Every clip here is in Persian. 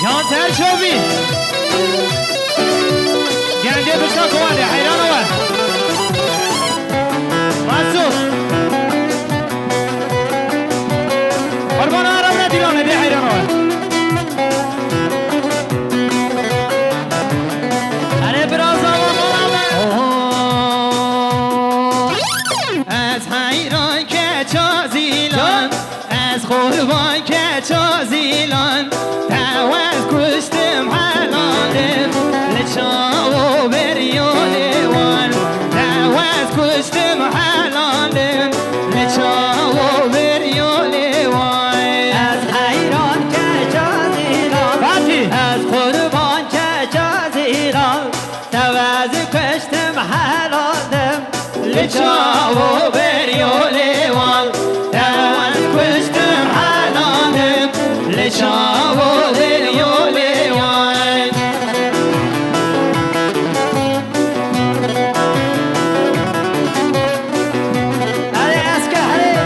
جان سرچوبی گنده بشنا کواده حیران آور مسعود قربان عرب ندیرانه دی حیران آور اره براز آور از حیران که چازیلان از قربان که چازیلان دعوت کشتم حلالم لچاو بریانوان دعوت کشتم حلالم لچاو بریانوان از حیران که جازیران از قربان که جازیران دوازی کشتم حلالم لچاو بریانوان دعوت کشتم حلالم لچاو بریانوان هره از که هره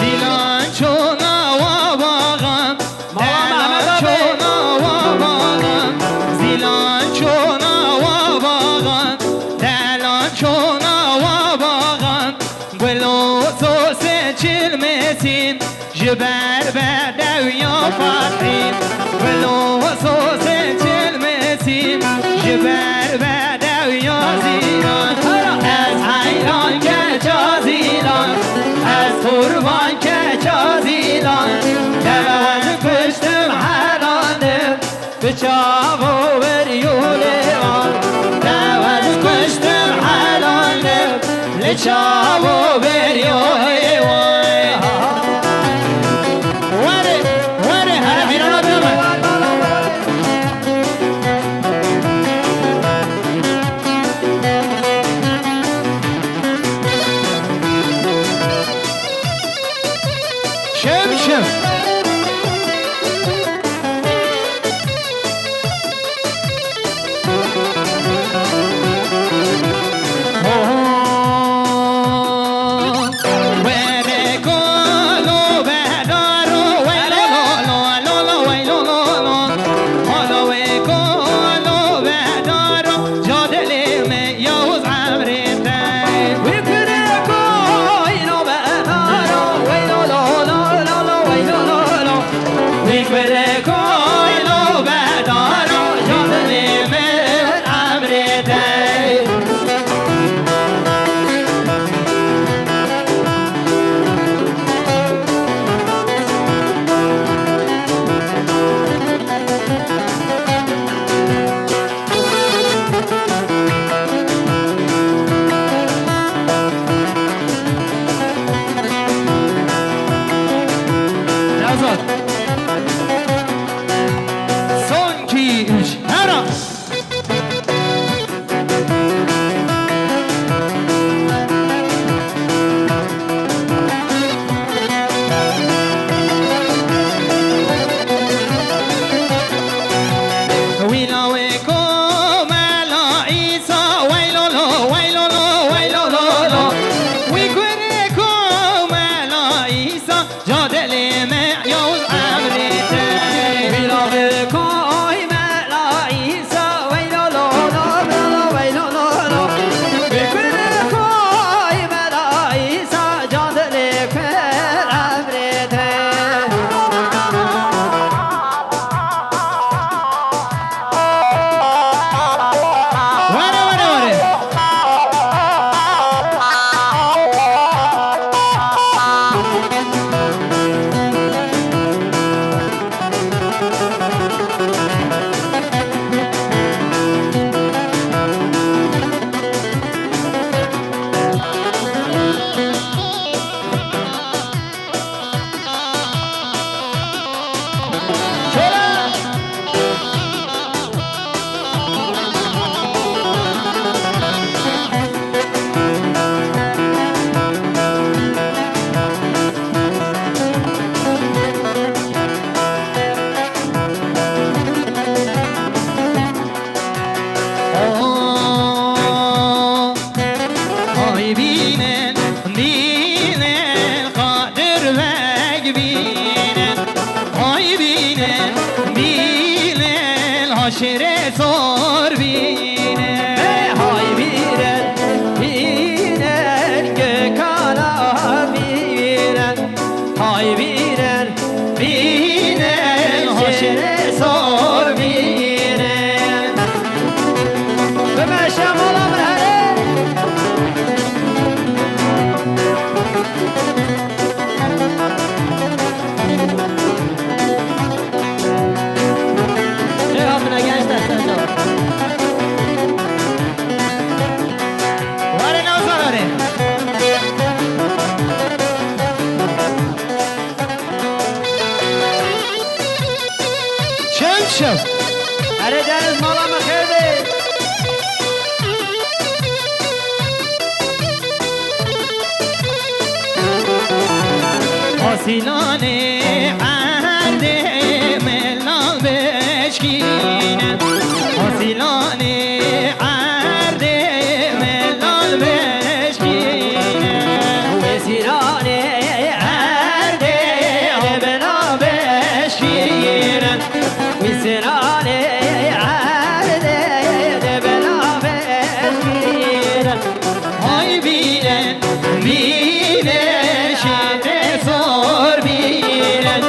زیلان چون آوا باغم دلان چون آوا باغم زیلان چون آوا باغم دلان چون آوا باغم گلو سوس چلمسین جبر بدویا فاتین گلو سوس چلمسین جبر بدویا زیران از حیران که جازیران از قربان که جازیلان دوز کشتم حرانم به چاو بریولوان دوز کشتم حرانم لچاو بریولوان وره وره هر حیرانا بیامد شم شم حاشر زور بینه های بیرن بیرن gökana بیرن های بیرن بیرن حاشر زور بینن به مشم آلام هره شو هره دنز مالا مخیر بی حاصلان عرد ملال بشکینه حاصلان عرد ملال بشکینه وزیران عرد ملال بشکینه وزیران عرد ملال بشکینه های بیرن بیرن شهر زور بیرن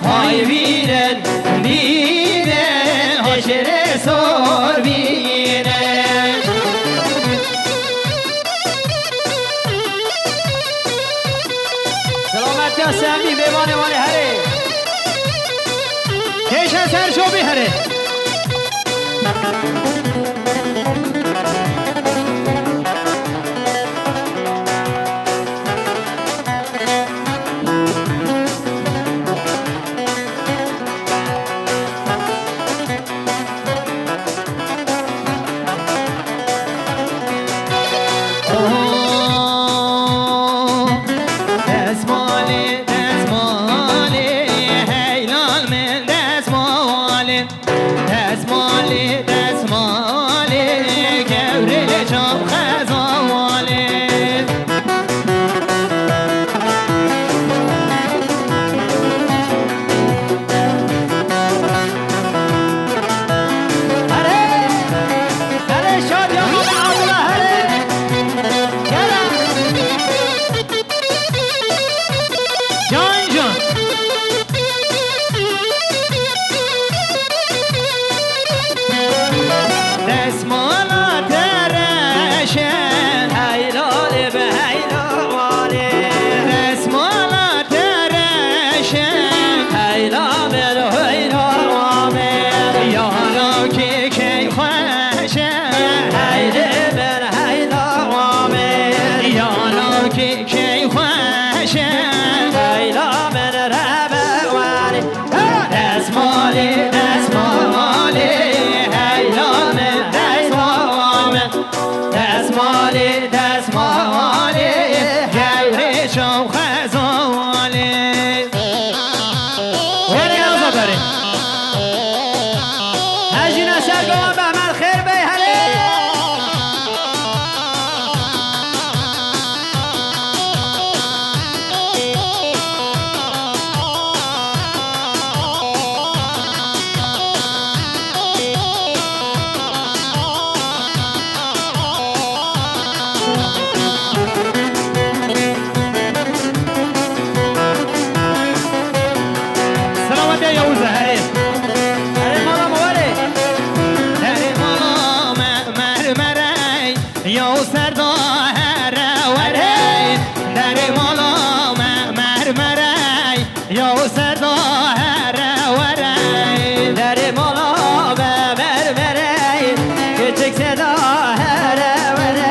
های بیرن بیرن حاشر زور بیرن سلامتی ها سمی بیوانه مالی هره کشن سر شو بهره